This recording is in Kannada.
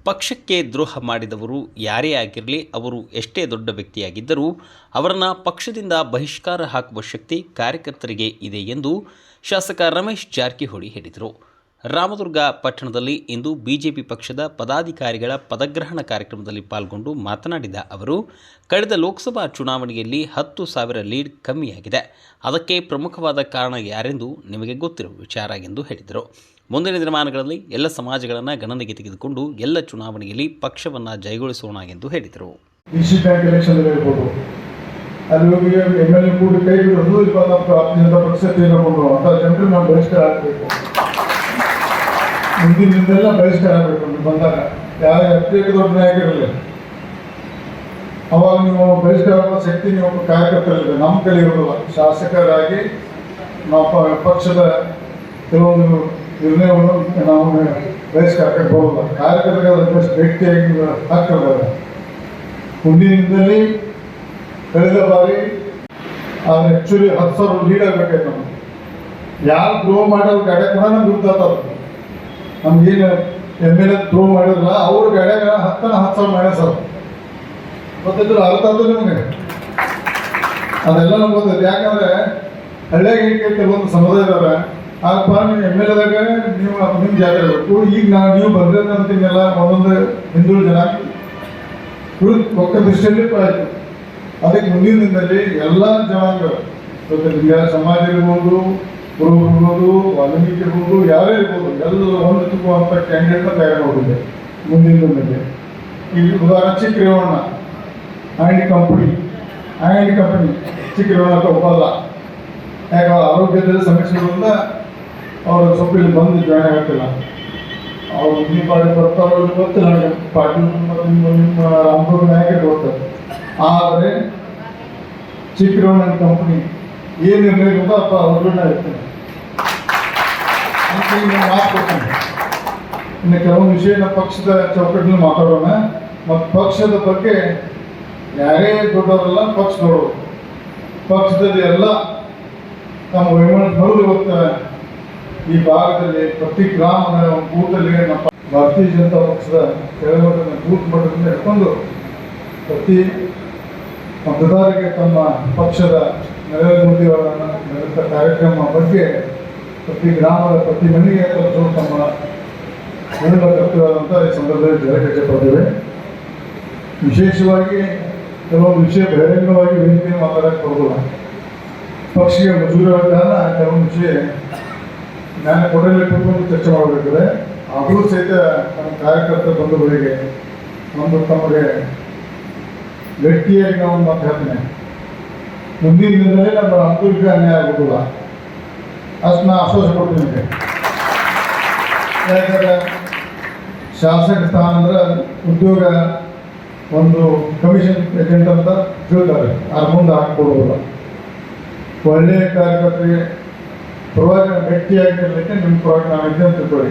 ಪಕ್ಷಕ್ಕೆ ದ್ರೋಹ ಮಾಡಿದವರು ಯಾರೇ ಆಗಿರಲಿ, ಅವರು ಎಷ್ಟೇ ದೊಡ್ಡ ವ್ಯಕ್ತಿಯಾಗಿದ್ದರೂ ಅವರನ್ನು ಪಕ್ಷದಿಂದ ಬಹಿಷ್ಕಾರ ಹಾಕುವ ಶಕ್ತಿ ಕಾರ್ಯಕರ್ತರಿಗೆ ಇದೆ ಎಂದು ಶಾಸಕ ರಮೇಶ್ ಜಾರಕಿಹೊಳಿ ಹೇಳಿದರು. ರಾಮದುರ್ಗ ಪಟ್ಟಣದಲ್ಲಿ ಇಂದು ಬಿಜೆಪಿ ಪಕ್ಷದ ಪದಾಧಿಕಾರಿಗಳ ಪದಗ್ರಹಣ ಕಾರ್ಯಕ್ರಮದಲ್ಲಿ ಪಾಲ್ಗೊಂಡು ಮಾತನಾಡಿದ ಅವರು, ಕಳೆದ ಲೋಕಸಭಾ ಚುನಾವಣೆಯಲ್ಲಿ 10,000 ಲೀಡ್ ಕಮ್ಮಿಯಾಗಿದೆ. ಅದಕ್ಕೆ ಪ್ರಮುಖವಾದ ಕಾರಣ ಯಾರೆಂದು ನಿಮಗೆ ಗೊತ್ತಿರುವ ವಿಚಾರ ಎಂದು ಹೇಳಿದರು. ಮುಂದಿನ ದಿನಮಾನಗಳಲ್ಲಿ ಎಲ್ಲ ಸಮಾಜಗಳನ್ನು ಗಣನೆಗೆ ತೆಗೆದುಕೊಂಡು ಎಲ್ಲ ಚುನಾವಣೆಯಲ್ಲಿ ಪಕ್ಷವನ್ನು ಜಯಗೊಳಿಸೋಣ ಎಂದು ಹೇಳಿದರು. ಮುಂದಿನಿಂದೆಲ್ಲ ಬಹಿಷ್ಕಾರ ಆಗಬೇಕು. ಬಂದಾಗ ಯಾವ ಅತ್ಯಂತ ದೊಡ್ಡ ನಾಯಕರಿರಲಿ, ಅವಾಗ ನೀವು ಬಹಿಷ್ಕಾರ ಮಾಡೋ ಶಕ್ತಿ ನೀವು ಕಾರ್ಯಕರ್ತರಿದೆ, ನಮ್ಮ ಕಡೆ ಇರೋದಿಲ್ಲ. ಶಾಸಕರಾಗಿ ನಾವು ಪಕ್ಷದ ಕೆಲವೊಂದು ನಿರ್ಣಯವನ್ನು ನಾವು ಬಹಿಷ್ಕಾರಕ್ಕೆ ಬರೋಲ್ಲ. ಕಾರ್ಯಕರ್ತರಿಗೆ ಅದಕ್ಕೆ ವ್ಯಕ್ತಿಯಾಗಿ ಹಾಕಿದ್ದಾರೆ. ಮುಂದಿನಿಂದಲೇ ಕಳೆದ ಬಾರಿ ಅದು ಆ್ಯಕ್ಚುಲಿ 10,000 ಲೀಡ್ ಆಗಬೇಕಾಯ್ತು. ನಮ್ಗೆ ಯಾರು ದ್ರೋಹ ಮಾಡೋರು ಗಾಡಿ ಕೂಡ ನಮ್ಗೆ ಗುರ್ತಾಗ್ತದೆ. ನಮ್ಗೇನು MLA ದ್ರೋಹ ಮಾಡಿರಲ್ಲ, ಅವ್ರ ಗಾಡ್ಯಾಗ 10,000 ಮೈನಸ್ ಅದು ಗೊತ್ತಿದ್ರು ಅರ್ಥ ಆದ್ರೆ ನಿಮಗೆ ಅದೆಲ್ಲ ನಮ್ಗೆ ಗೊತ್ತೈತೆ. ಯಾಕಂದ್ರೆ ಹಳ್ಳಿಯಾಗ ಹೇಗೆ ಕೆಲವೊಂದು ಸಮುದಾಯ ಇದಾವೆ, ಆಗ ನೀವು MLAದಾಗ ನೀವು ನಿಮ್ಮ ಜಾಗ ಇರಬೇಕು. ಈಗ ನೀವು ಬಂದಿರೋದಂತೀನೆಲ್ಲ ಒಂದೊಂದು ಹಿಂದುಳಿದ ಜನ ಒಕ್ಕ ದೃಷ್ಟಿಯಲ್ಲಿ ಆಯಿತು. ಅದಕ್ಕೆ ಮುಂದಿನ ದಿನದಲ್ಲಿ ಎಲ್ಲ ಜನಾಂಗ ಸಮಾಜ ಇರ್ಬೋದು, ಕುರುಬರು ಇರ್ಬೋದು, ವಾಲ್ಮೀಕಿ ಇರ್ಬೋದು, ಯಾರೇ ಇರ್ಬೋದು, ಎಲ್ಲ ಒಂದು ತುಂಬುವಂಥ ಕ್ಯಾಂಡಿಡೇಟ್ನ ತಯಾರು ಮಾಡಿದೆ. ಮುಂದಿನ ದಿನದಲ್ಲಿ ಈಗ ಉದಾಹರಣೆ ಚಿಕ್ಕರೇವಣ್ಣ ಐಂಡಿ ಕಂಪನಿ ಚಿಕ್ಕರೇವಣ್ಣ ಒಪ್ಪಲ್ಲ. ಯಾಕೆ ಆರೋಗ್ಯದ ಸಮಸ್ಯೆಗಳಿಂದ ಅವರು ಸ್ವಲ್ಪ ಇಲ್ಲಿ ಬಂದು ಜಾಯ್ನ್ ಆಗ್ತಿಲ್ಲ. ಅವ್ರು ಈ ಪಾರ್ಟಿ ಬರ್ತಾರೋ ಗೊತ್ತಿಲ್ಲ ನನಗೆ. ಪಾರ್ಟಿ ನಿಮ್ಮ ರಾಮದುರ್ಗ ನಾಯಕರಿಗೆ ಗೊತ್ತದೆ. ಆದರೆ ಚಿಕ್ಕರೇವಣ್ಣ ಕಂಪನಿ ಏನು ನಿರ್ಣಯ ಅಪ್ಪ ಅವ್ರನ್ನ ಇರ್ತೀನಿ ಅಂತ ಮಾತು ಕೊಡ್ತೀನಿ. ಇನ್ನು ಕೆಲವೊಂದು ವಿಷಯನ ಪಕ್ಷದ ಚೌಕಟ್ಟಿನಲ್ಲಿ ಮಾತಾಡೋಣ. ಮತ್ತು ಪಕ್ಷದ ಬಗ್ಗೆ ಯಾರೇ ದೊಡ್ಡವರಲ್ಲ, ಪಕ್ಷ ದೊಡ್ಡವರು. ಪಕ್ಷದಲ್ಲಿ ಎಲ್ಲ ತಮ್ಮ ವಹಿವಾಟು ಬರೋದು ಇವತ್ತು ಈ ಭಾಗದಲ್ಲಿ ಪ್ರತಿ ಗ್ರಾಮದ ಬೂತಲ್ಲಿ ನಮ್ಮ ಭಾರತೀಯ ಜನತಾ ಪಕ್ಷದ ಕೆಳಮಟ್ಟದ ಬೂತ್ ಮಟ್ಟದಿಂದ ಹಿಡ್ಕೊಂಡು ಪ್ರತಿ ಮತದಾರರಿಗೆ ತಮ್ಮ ಪಕ್ಷದ ನರೇಂದ್ರ ಮೋದಿ ಅವರ ನಡೆದ ಕಾರ್ಯಕ್ರಮ ಬಗ್ಗೆ ಪ್ರತಿ ಗ್ರಾಮದ ಪ್ರತಿ ಮನೆಗೆ ತಲುಪಿಸುವ ತಮ್ಮ ಮೂಲ ಕರ್ತವ್ಯವಾದಂಥ ಈ ಸಂದರ್ಭದಲ್ಲಿ ಜಯಪಡ್ತೇವೆ. ವಿಶೇಷವಾಗಿ ಕೆಲವೊಂದು ವಿಷಯ ಬಹಿರಂಗವಾಗಿ ವೇದಿಕೆಯನ್ನು ಮಾತಾಡಕ್ಕೆ ಬರೋದಿಲ್ಲ. ಪಕ್ಷಕ್ಕೆ ಮಜೂರಾದ ಕಾರಣ ಕೆಲವೊಂದು ವಿಷಯ ಜ್ಞಾನ ಕೊಡಲಿ ಕುರಿತು ಚರ್ಚೆ ಮಾಡಬೇಕಾದ್ರೆ ಆದರೂ ಸಹಿತ ನಮ್ಮ ಕಾರ್ಯಕರ್ತರ ಬಂಧುಗಳಿಗೆ ಒಂದು ತಮಗೆ ಗಟ್ಟಿಯಾಗಿ ನಾವು ಮಾತು ಹೇಳ್ತೇನೆ. ಮುಂದಿನ ದಿನದಲ್ಲಿ ನಮ್ಮ ಅನುಕೂಲಕ್ಕೆ ಅನ್ಯಾಯ ಆಗೋದಿಲ್ಲ, ಅಷ್ಟು ನಾ ಆಶ್ವಾಸ ಕೊಡ್ತೀನಿ. ಯಾಕಂದರೆ ಶಾಸಕ ಸ್ಥಾನ ಅಂದ್ರೆ ಉದ್ಯೋಗ ಒಂದು ಕಮಿಷನ್ ಏಜೆಂಟ್ ಅಂತ ಹೇಳ್ತಾರೆ, ಅದ್ರ ಮುಂದೆ ಹಾಕಿಕೊಡೋದಿಲ್ಲ. ಒಳ್ಳೆಯ ಕಾರ್ಯಕರ್ತರಿಗೆ ಪರವಾಗಿ ಗಟ್ಟಿಯಾಗಿರಲಿಕ್ಕೆ ನಿಮ್ಮ ಪರವಾಗಿ ನಾವು ಇದ್ದೆ ಅಂತ ತಿಳ್ಕೊಳ್ಳಿ.